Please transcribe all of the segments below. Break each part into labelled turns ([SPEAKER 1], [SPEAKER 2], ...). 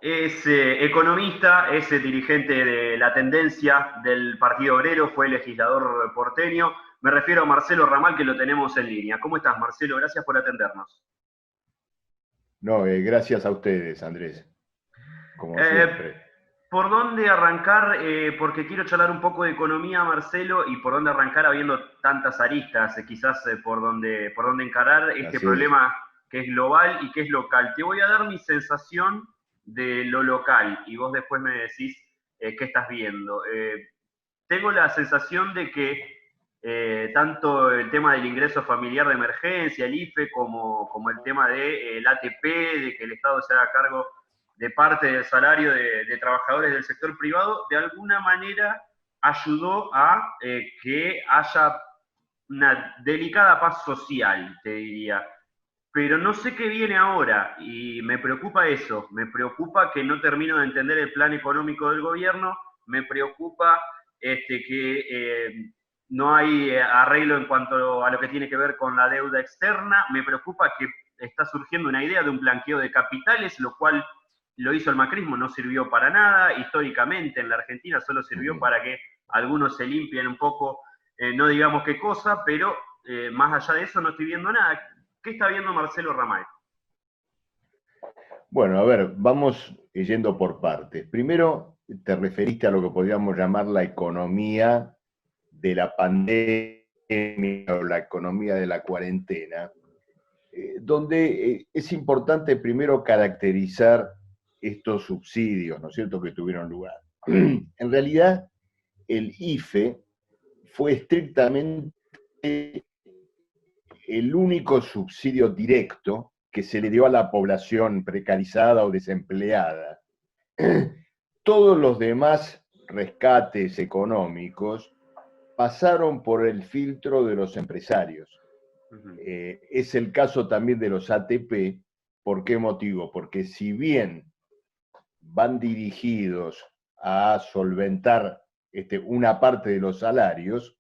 [SPEAKER 1] Es economista, es dirigente de la tendencia del Partido Obrero, fue legislador porteño. Me refiero a Marcelo Ramal, que lo tenemos en línea. ¿Cómo estás, Marcelo? Gracias por atendernos.
[SPEAKER 2] No, gracias a ustedes, Andrés, como
[SPEAKER 1] Eh,
[SPEAKER 2] siempre.
[SPEAKER 1] ¿Por dónde arrancar? Porque quiero charlar un poco de economía, Marcelo, y por dónde arrancar habiendo tantas aristas, quizás por dónde encarar este
[SPEAKER 2] Así es.
[SPEAKER 1] problema que es global y que es local. Te voy a dar mi sensación de lo local y vos después me decís qué estás viendo. Tengo la sensación de que tanto el tema del ingreso familiar de emergencia, el IFE, como el tema del ATP, de que el Estado se haga cargo de parte del salario de trabajadores del sector privado, de alguna manera ayudó a que haya una delicada paz social, te diría. Pero no sé qué viene ahora y me preocupa eso, me preocupa que no termino de entender el plan económico del gobierno, me preocupa que no hay arreglo en cuanto a lo que tiene que ver con la deuda externa, me preocupa que está surgiendo una idea de un blanqueo de capitales, lo cual lo hizo el macrismo, no sirvió para nada, históricamente en la Argentina solo sirvió
[SPEAKER 2] Ujú.
[SPEAKER 1] para que algunos se limpien un poco, no digamos qué cosa, pero más allá de eso no estoy viendo nada. ¿Qué está viendo Marcelo Ramal?
[SPEAKER 2] Bueno, a ver, vamos yendo por partes. Primero, te referiste a lo que podríamos llamar la economía de la pandemia o la economía de la cuarentena, donde es importante primero caracterizar estos subsidios, ¿no es cierto?, que tuvieron lugar. En realidad, el IFE fue estrictamente el único subsidio directo que se le dio a la población precarizada o desempleada. Todos los demás rescates económicos pasaron por el filtro de los empresarios.
[SPEAKER 1] Uh -huh.
[SPEAKER 2] Es el caso también de los ATP. ¿Por qué motivo? Porque si bien van dirigidos a solventar una parte de los salarios,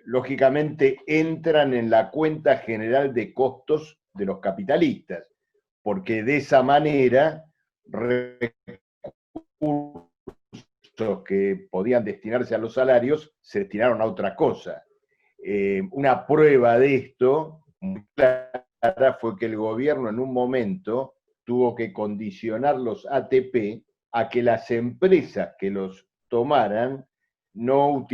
[SPEAKER 2] lógicamente entran en la cuenta general de costos de los capitalistas, porque de esa manera recursos que podían destinarse a los salarios se destinaron a otra cosa. Una prueba de esto muy clara fue que el gobierno en un momento tuvo que condicionar los ATP a que las empresas que los tomaran no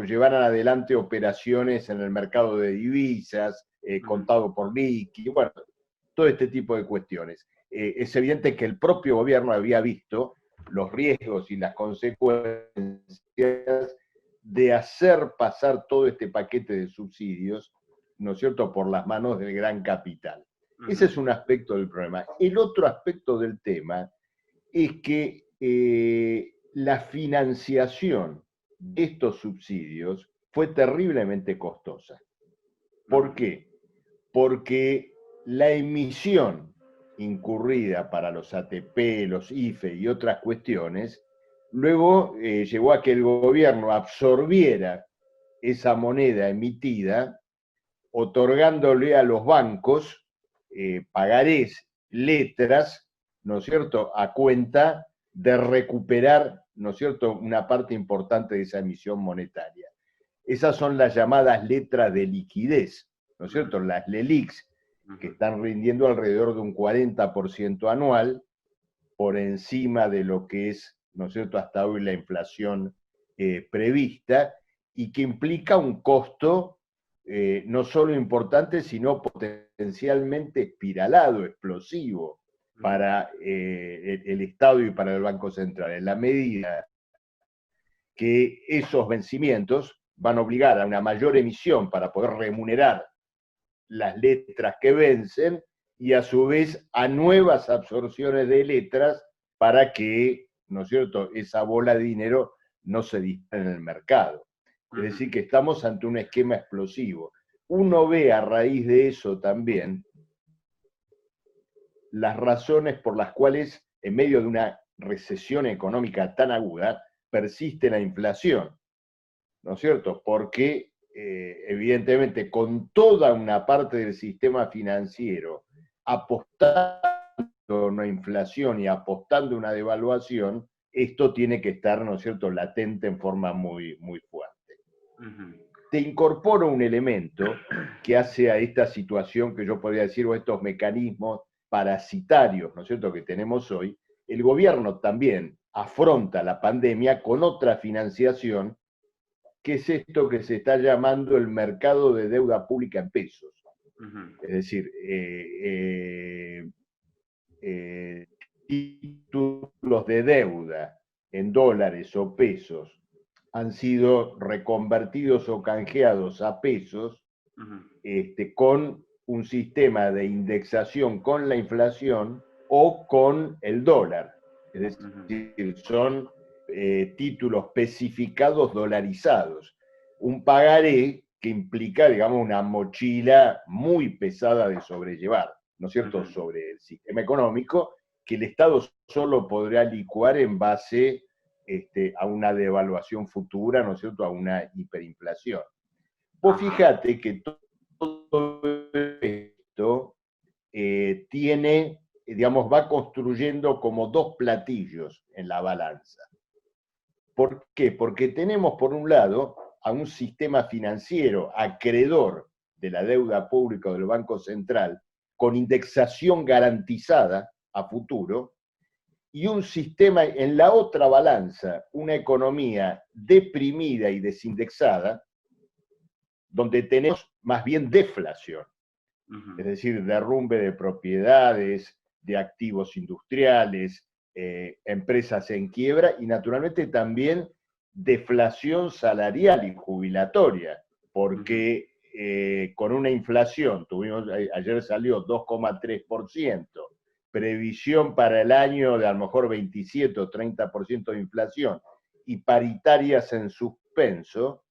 [SPEAKER 2] llevaran adelante operaciones en el mercado de divisas,
[SPEAKER 1] Uh -huh.
[SPEAKER 2] contado por liqui, bueno, todo este tipo de cuestiones. Es evidente que el propio gobierno había visto los riesgos y las consecuencias de hacer pasar todo este paquete de subsidios, ¿no es cierto?, por las manos del gran capital.
[SPEAKER 1] Uh
[SPEAKER 2] Ese
[SPEAKER 1] -huh.
[SPEAKER 2] es un aspecto del problema. El otro aspecto del tema es que la financiación de estos subsidios fue terriblemente costosa.
[SPEAKER 1] Uh
[SPEAKER 2] ¿Por
[SPEAKER 1] -huh.
[SPEAKER 2] qué? Porque la emisión incurrida para los ATP, los IFE y otras cuestiones, luego llevó a que el gobierno absorbiera esa moneda emitida, otorgándole a los bancos pagarés, letras, ¿no es cierto?, a cuenta de recuperar, ¿no es cierto?, una parte importante de esa emisión monetaria. Esas son las llamadas letras de liquidez, ¿no es
[SPEAKER 1] Uh -huh.
[SPEAKER 2] cierto?, las LELIQs,
[SPEAKER 1] Uh
[SPEAKER 2] que
[SPEAKER 1] -huh.
[SPEAKER 2] están rindiendo alrededor de un 40% anual, por encima de lo que es, ¿no es cierto?, hasta hoy la inflación prevista, y que implica un costo no solo importante, sino potencialmente espiralado, explosivo,
[SPEAKER 1] Uh -huh.
[SPEAKER 2] para el Estado y para el Banco Central, en la medida que esos vencimientos van a obligar a una mayor emisión para poder remunerar las letras que vencen y a su vez a nuevas absorciones de letras para que, ¿no es cierto?, esa bola de dinero no se dispare en el mercado.
[SPEAKER 1] Uh
[SPEAKER 2] Es
[SPEAKER 1] -huh.
[SPEAKER 2] decir, que estamos ante un esquema explosivo. Uno ve a raíz de eso también las razones por las cuales, en medio de una recesión económica tan aguda, persiste la inflación, ¿no es cierto? Porque evidentemente con toda una parte del sistema financiero apostando a una inflación y apostando a una devaluación, esto tiene que estar, ¿no es cierto?, latente en forma muy, muy fuerte. Te incorporo un elemento que hace a esta situación que yo podría decir, o estos mecanismos parasitarios, ¿no es cierto?, que tenemos hoy. El gobierno también afronta la pandemia con otra financiación, que es esto que se está llamando el mercado de deuda pública en pesos. Es decir, títulos de deuda en dólares o pesos han sido reconvertidos o canjeados a pesos con un sistema de indexación con la inflación o con el dólar. Es decir, son títulos especificados dolarizados. Un pagaré que implica, digamos, una mochila muy pesada de sobrellevar, ¿no es cierto?, sobre el sistema económico, que el Estado solo podrá licuar en base a una devaluación futura, ¿no es cierto?, a una hiperinflación. Vos fíjate que todo esto tiene, digamos, va construyendo como dos platillos en la balanza. ¿Por qué? Porque tenemos, por un lado, a un sistema financiero acreedor de la deuda pública del Banco Central, con indexación garantizada a futuro, y un sistema en la otra balanza, una economía deprimida y desindexada, donde tenemos más bien deflación, es decir, derrumbe de propiedades, de activos industriales, empresas en quiebra y naturalmente también deflación salarial y jubilatoria, porque con una inflación, ayer salió 2,3%, previsión para el año de a lo mejor 27 o 30% de inflación y paritarias en suspenso,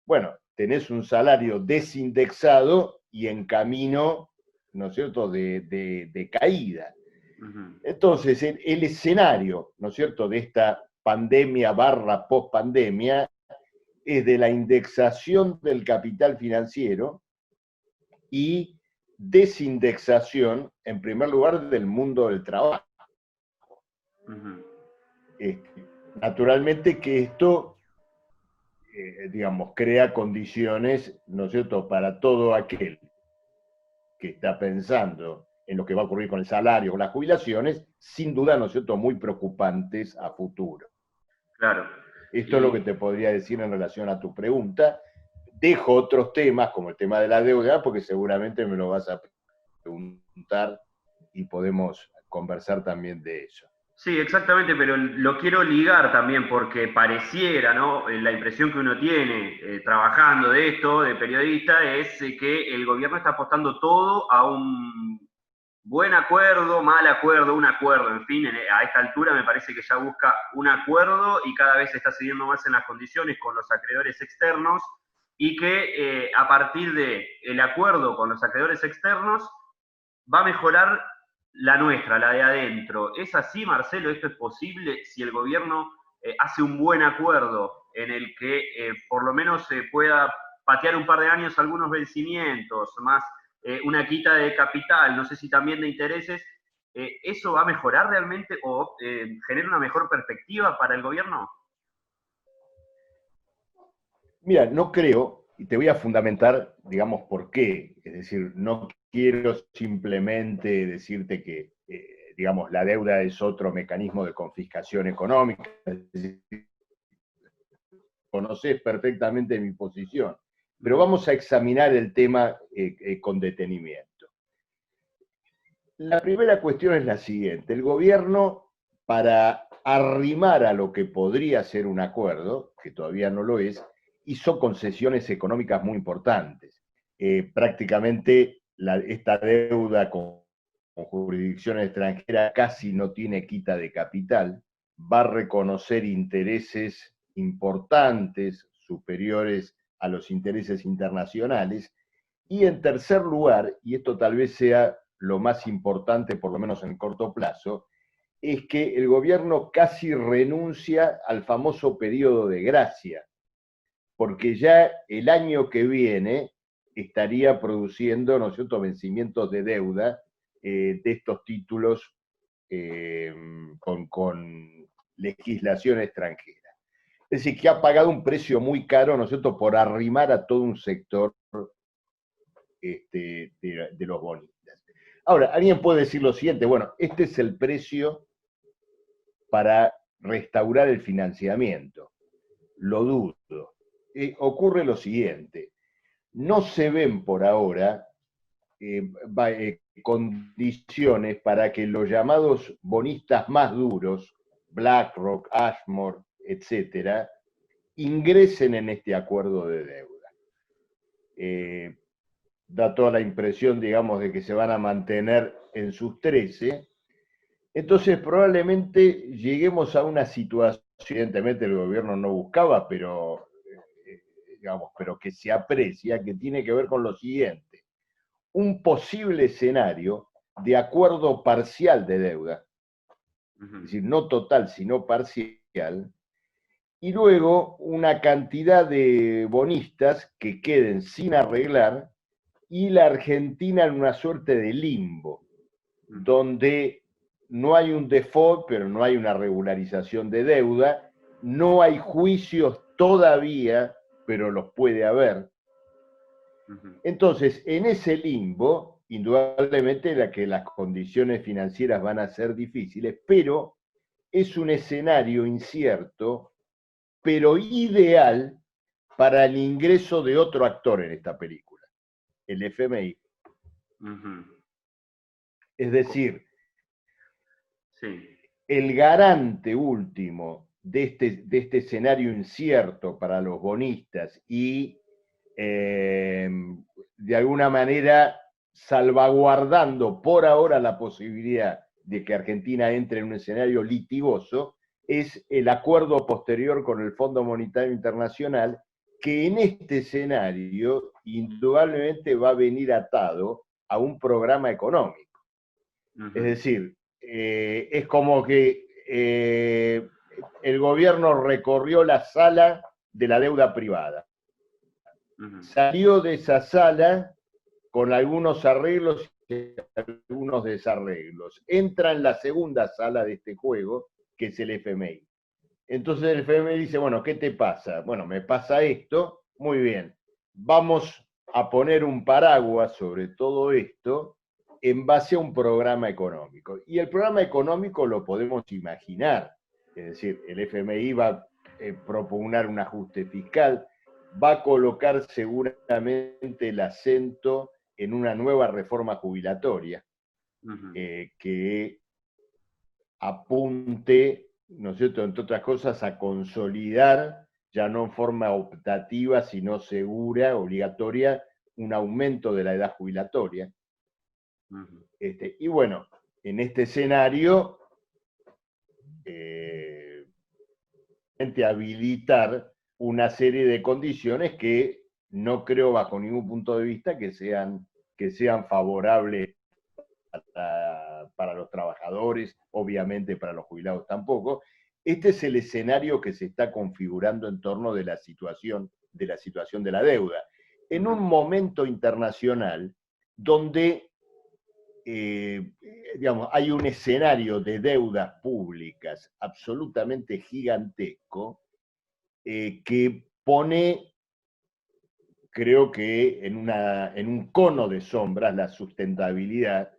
[SPEAKER 2] bueno, tenés un salario desindexado y en camino, ¿no es cierto?, de caída. Entonces, el escenario, ¿no es cierto?, de esta pandemia / post-pandemia es de la indexación del capital financiero y desindexación, en primer lugar, del mundo del trabajo. Naturalmente que esto digamos, crea condiciones, ¿no es cierto?, para todo aquel que está pensando en lo que va a ocurrir con el salario, con las jubilaciones, sin duda, ¿no es cierto?, muy preocupantes a futuro.
[SPEAKER 1] Claro.
[SPEAKER 2] Esto es lo que te podría decir en relación a tu pregunta. Dejo otros temas, como el tema de la deuda, porque seguramente me lo vas a preguntar y podemos conversar también de eso.
[SPEAKER 1] Sí, exactamente, pero lo quiero ligar también porque pareciera, ¿no? La impresión que uno tiene trabajando de esto, de periodista, es que el gobierno está apostando todo a un buen acuerdo, mal acuerdo, un acuerdo, en fin, a esta altura me parece que ya busca un acuerdo y cada vez se está cediendo más en las condiciones con los acreedores externos y que a partir del acuerdo con los acreedores externos va a mejorar la nuestra, la de adentro. ¿Es así, Marcelo? ¿Esto es posible si el gobierno hace un buen acuerdo en el que por lo menos se pueda patear un par de años algunos vencimientos, más una quita de capital, no sé si también de intereses? ¿Eso va a mejorar realmente o genera una mejor perspectiva para el gobierno?
[SPEAKER 2] Mira, no creo, y te voy a fundamentar, digamos, por qué. Es decir, no quiero simplemente decirte que, digamos, la deuda es otro mecanismo de confiscación económica. Es decir, conoces perfectamente mi posición. Pero vamos a examinar el tema con detenimiento. La primera cuestión es la siguiente. El gobierno, para arrimar a lo que podría ser un acuerdo, que todavía no lo es, hizo concesiones económicas muy importantes. Prácticamente esta deuda con jurisdicción extranjera casi no tiene quita de capital, va a reconocer intereses importantes, superiores a los intereses internacionales, y en tercer lugar, y esto tal vez sea lo más importante, por lo menos en el corto plazo, es que el gobierno casi renuncia al famoso periodo de gracia, porque ya el año que viene estaría produciendo, ¿no es cierto?, vencimientos de deuda de estos títulos con legislación extranjera. Es decir, que ha pagado un precio muy caro, ¿no es cierto?, por arrimar a todo un sector de los bonistas. Ahora, alguien puede decir lo siguiente, bueno, este es el precio para restaurar el financiamiento. Lo dudo. Ocurre lo siguiente, no se ven por ahora condiciones para que los llamados bonistas más duros, BlackRock, Ashmore, etcétera, ingresen en este acuerdo de deuda. Da toda la impresión, digamos, de que se van a mantener en sus 13. Entonces, probablemente lleguemos a una situación, evidentemente el gobierno no buscaba, pero, digamos, pero que se aprecia, que tiene que ver con lo siguiente. Un posible escenario de acuerdo parcial de deuda, es decir, no total, sino parcial, y luego una cantidad de bonistas que queden sin arreglar y la Argentina en una suerte de limbo, donde no hay un default, pero no hay una regularización de deuda, no hay juicios todavía, pero los puede haber. Entonces, en ese limbo, indudablemente las condiciones financieras van a ser difíciles, pero es un escenario incierto, pero ideal para el ingreso de otro actor en esta película, el FMI. Es decir, sí, el garante último de este escenario incierto para los bonistas y de alguna manera salvaguardando por ahora la posibilidad de que Argentina entre en un escenario litigoso, es el acuerdo posterior con el Fondo Monetario Internacional, que en este escenario indudablemente va a venir atado a un programa económico. Es decir, es como que el gobierno recorrió la sala de la deuda privada. Salió de esa sala con algunos arreglos y algunos desarreglos. Entra en la segunda sala de este juego, que es el FMI. Entonces el FMI dice, bueno, ¿qué te pasa? Bueno, me pasa esto, muy bien. Vamos a poner un paraguas sobre todo esto en base a un programa económico. Y el programa económico lo podemos imaginar. Es decir, el FMI va a proponer un ajuste fiscal, va a colocar seguramente el acento en una nueva reforma jubilatoria que apunte, ¿no es cierto?, entre otras cosas, a consolidar, ya no en forma optativa, sino segura, obligatoria, un aumento de la edad jubilatoria. Y bueno, en este escenario, habilitar una serie de condiciones que no creo bajo ningún punto de vista que sean favorables para los trabajadores, obviamente para los jubilados tampoco. Este es el escenario que se está configurando en torno de la situación de la deuda. En un momento internacional donde digamos, hay un escenario de deudas públicas absolutamente gigantesco que pone, creo que en un cono de sombras, la sustentabilidad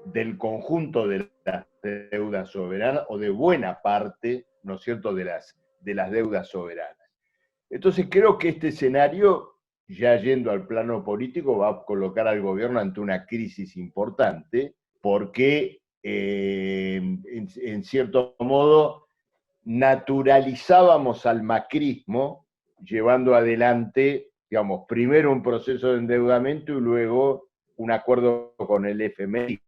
[SPEAKER 2] del conjunto de las deudas soberanas o de buena parte, ¿no es cierto?, de las deudas soberanas. Entonces creo que este escenario, ya yendo al plano político, va a colocar al gobierno ante una crisis importante, porque en cierto modo naturalizábamos al macrismo, llevando adelante, digamos, primero un proceso de endeudamiento y luego un acuerdo con el FMI.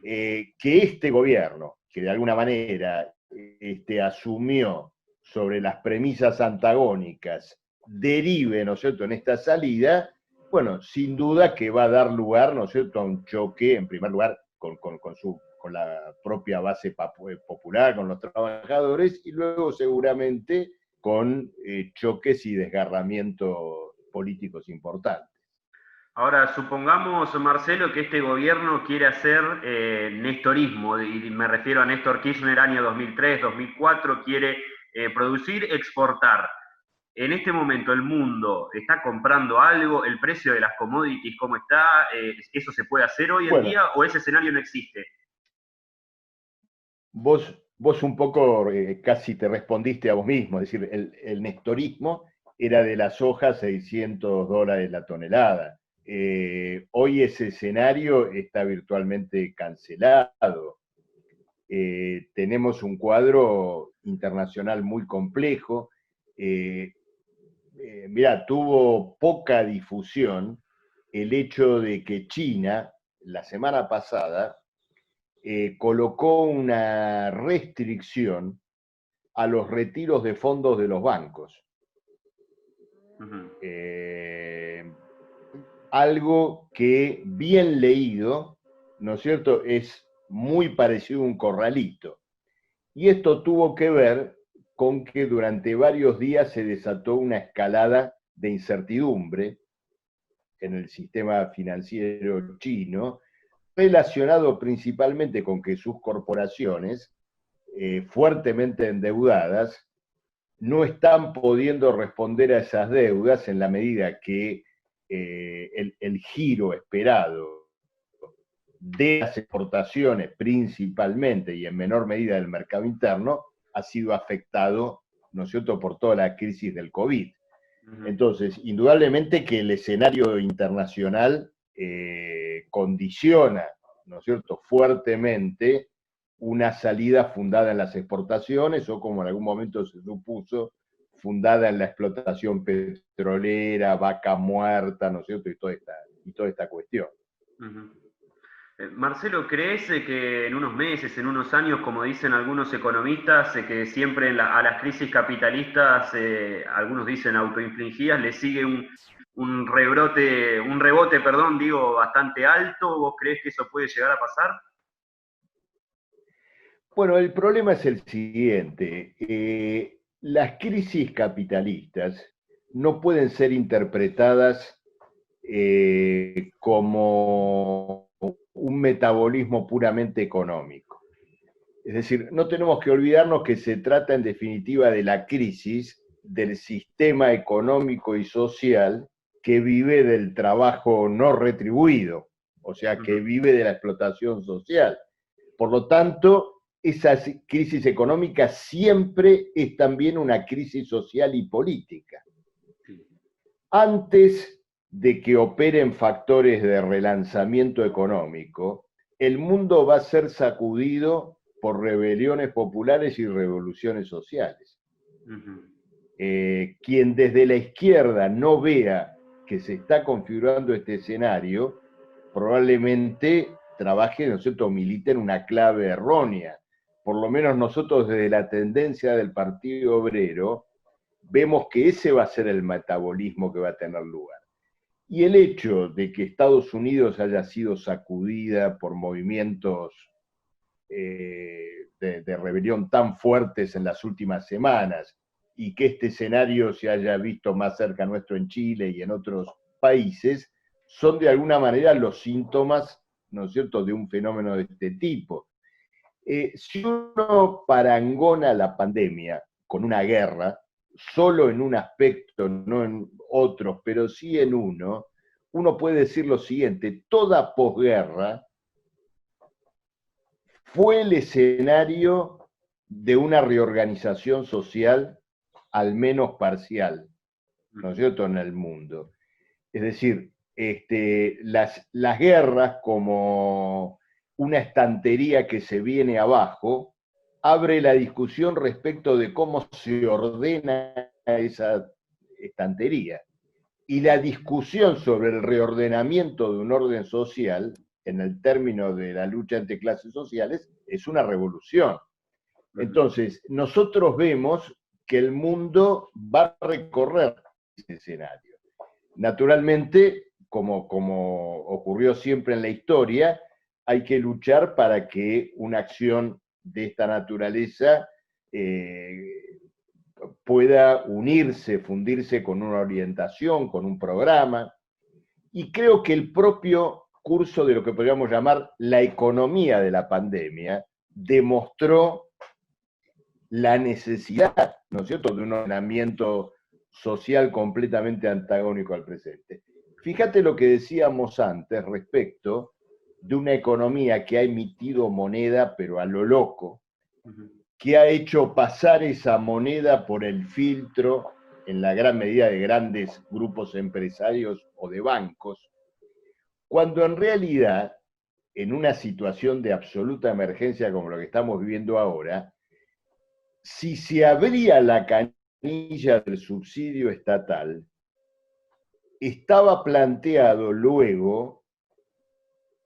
[SPEAKER 2] Que este gobierno, que de alguna manera asumió sobre las premisas antagónicas, derive, ¿no es cierto?, en esta salida, bueno, sin duda que va a dar lugar, ¿no es cierto?, a un choque, en primer lugar, con la propia base popular, con los trabajadores, y luego seguramente con choques y desgarramientos políticos importantes.
[SPEAKER 1] Ahora, supongamos, Marcelo, que este gobierno quiere hacer nestorismo, y me refiero a Néstor Kirchner, año 2003, 2004, quiere producir, exportar. En este momento el mundo está comprando algo, el precio de las commodities, ¿cómo está? ¿Eso se puede hacer hoy en
[SPEAKER 2] Bueno,
[SPEAKER 1] día o ese escenario no existe?
[SPEAKER 2] vos un poco casi te respondiste a vos mismo, es decir, el nestorismo era de la soja $600 la tonelada. Hoy ese escenario está virtualmente cancelado. Tenemos un cuadro internacional muy complejo. Eh, Mirá, tuvo poca difusión el hecho de que China, la semana pasada, colocó una restricción a los retiros de fondos de los bancos.
[SPEAKER 1] Uh -huh.
[SPEAKER 2] Algo que bien leído, ¿no es cierto?, es muy parecido a un corralito. Y esto tuvo que ver con que durante varios días se desató una escalada de incertidumbre en el sistema financiero chino, relacionado principalmente con que sus corporaciones, fuertemente endeudadas, no están pudiendo responder a esas deudas en la medida que el giro esperado de las exportaciones principalmente y en menor medida del mercado interno ha sido afectado, ¿no es cierto?, por toda la crisis del COVID.
[SPEAKER 1] Uh -huh.
[SPEAKER 2] Entonces, indudablemente que el escenario internacional condiciona, ¿no es cierto?, fuertemente una salida fundada en las exportaciones o, como en algún momento se supuso, fundada en la explotación petrolera, vaca muerta, ¿no es cierto?, y toda esta cuestión.
[SPEAKER 1] Uh -huh. Marcelo, ¿crees que en unos meses, en unos años, como dicen algunos economistas, que siempre a las crisis capitalistas, algunos dicen autoinfligidas, le sigue un rebote, perdón, digo, bastante alto? ¿Vos crees que eso puede llegar a pasar?
[SPEAKER 2] Bueno, el problema es el siguiente. Las crisis capitalistas no pueden ser interpretadas como un metabolismo puramente económico. Es decir, no tenemos que olvidarnos que se trata en definitiva de la crisis del sistema económico y social que vive del trabajo no retribuido, o sea,
[SPEAKER 1] Uh
[SPEAKER 2] que
[SPEAKER 1] -huh.
[SPEAKER 2] vive de la explotación social. Por lo tanto, esa crisis económica siempre es también una crisis social y política.
[SPEAKER 1] Sí.
[SPEAKER 2] Antes de que operen factores de relanzamiento económico, el mundo va a ser sacudido por rebeliones populares y revoluciones sociales.
[SPEAKER 1] Uh -huh.
[SPEAKER 2] Quien desde la izquierda no vea que se está configurando este escenario, probablemente trabaje, ¿no es cierto?, milite en una clave errónea. Por lo menos nosotros desde la tendencia del Partido Obrero vemos que ese va a ser el metabolismo que va a tener lugar. Y el hecho de que Estados Unidos haya sido sacudida por movimientos de rebelión tan fuertes en las últimas semanas y que este escenario se haya visto más cerca nuestro en Chile y en otros países, son de alguna manera los síntomas, ¿no es cierto?, de un fenómeno de este tipo. Si uno parangona la pandemia con una guerra, solo en un aspecto, no en otros, pero sí en uno puede decir lo siguiente: toda posguerra fue el escenario de una reorganización social, al menos parcial,
[SPEAKER 1] Uh
[SPEAKER 2] ¿no es
[SPEAKER 1] -huh.
[SPEAKER 2] cierto?, en el mundo. Es decir, las guerras como una estantería que se viene abajo, abre la discusión respecto de cómo se ordena esa estantería. Y la discusión sobre el reordenamiento de un orden social, en el término de la lucha entre clases sociales, es una revolución.
[SPEAKER 1] Uh -huh.
[SPEAKER 2] Entonces, nosotros vemos que el mundo va a recorrer ese escenario. Naturalmente, como ocurrió siempre en la historia, hay que luchar para que una acción de esta naturaleza pueda unirse, fundirse con una orientación, con un programa. Y creo que el propio curso de lo que podríamos llamar la economía de la pandemia demostró la necesidad, ¿no es cierto?, de un ordenamiento social completamente antagónico al presente. Fíjate lo que decíamos antes respecto de una economía que ha emitido moneda, pero a lo loco, que ha hecho pasar esa moneda por el filtro, en la gran medida, de grandes grupos empresarios o de bancos, cuando en realidad, en una situación de absoluta emergencia como lo que estamos viviendo ahora, si se abría la canilla del subsidio estatal, estaba planteado luego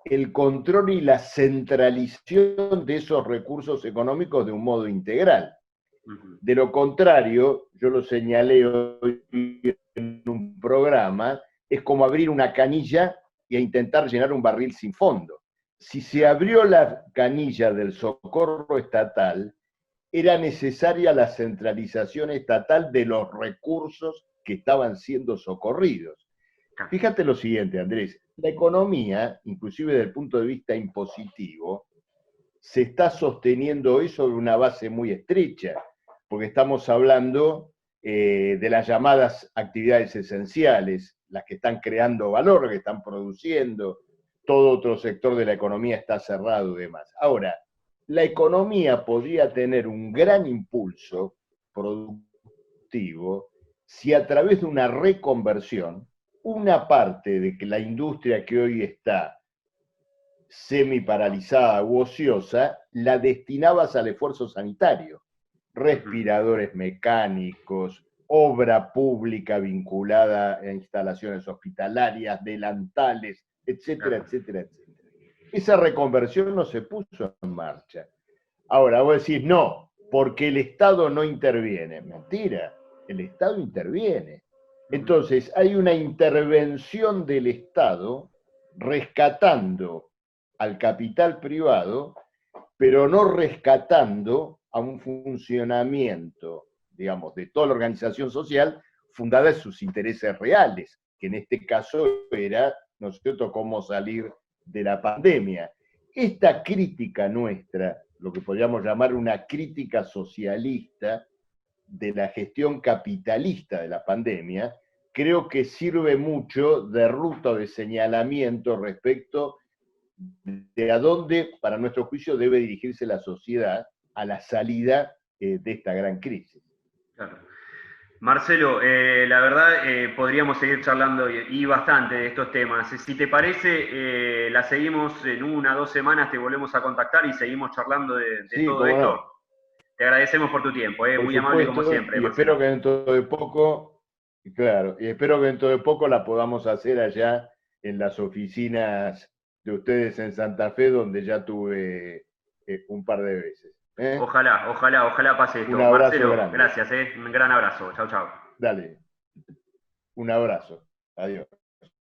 [SPEAKER 2] el control y la centralización de esos recursos económicos de un modo integral. De lo contrario, yo lo señalé hoy en un programa, es como abrir una canilla e intentar llenar un barril sin fondo. Si se abrió la canilla del socorro estatal, era necesaria la centralización estatal de los recursos que estaban siendo socorridos. Fíjate lo siguiente, Andrés, la economía, inclusive desde el punto de vista impositivo, se está sosteniendo hoy sobre una base muy estrecha, porque estamos hablando de las llamadas actividades esenciales, las que están creando valor, que están produciendo, todo otro sector de la economía está cerrado y demás. Ahora, la economía podría tener un gran impulso productivo si a través de una reconversión, una parte de que la industria que hoy está semi-paralizada u ociosa, la destinabas al esfuerzo sanitario. Respiradores mecánicos, obra pública vinculada a instalaciones hospitalarias, delantales, etcétera, etcétera, etcétera. Esa reconversión no se puso en marcha. Ahora, vos decís, no, porque el Estado no interviene. Mentira, el Estado interviene. Entonces, hay una intervención del Estado rescatando al capital privado, pero no rescatando a un funcionamiento, digamos, de toda la organización social fundada en sus intereses reales, que en este caso era, ¿no es cierto?, cómo salir de la pandemia. Esta crítica nuestra, lo que podríamos llamar una crítica socialista de la gestión capitalista de la pandemia, creo que sirve mucho de ruta de señalamiento respecto de a dónde, para nuestro juicio, debe dirigirse la sociedad a la salida de esta gran crisis.
[SPEAKER 1] Claro. Marcelo, la verdad podríamos seguir charlando y bastante de estos temas. Si te parece, la seguimos en 1 o 2 semanas, te volvemos a contactar y seguimos charlando de
[SPEAKER 2] Sí,
[SPEAKER 1] todo esto.
[SPEAKER 2] no.
[SPEAKER 1] Te agradecemos por tu tiempo,
[SPEAKER 2] Por
[SPEAKER 1] muy
[SPEAKER 2] supuesto,
[SPEAKER 1] amable como siempre,
[SPEAKER 2] y
[SPEAKER 1] Marcelo.
[SPEAKER 2] espero que dentro de poco, claro, y espero que dentro de poco la podamos hacer allá en las oficinas de ustedes en Santa Fe, donde ya tuve un par de veces.
[SPEAKER 1] Ojalá, ojalá, ojalá pase
[SPEAKER 2] Un
[SPEAKER 1] esto.
[SPEAKER 2] abrazo
[SPEAKER 1] Marcelo,
[SPEAKER 2] grande.
[SPEAKER 1] gracias, un gran abrazo. Chau, chau.
[SPEAKER 2] Dale, un abrazo. Adiós.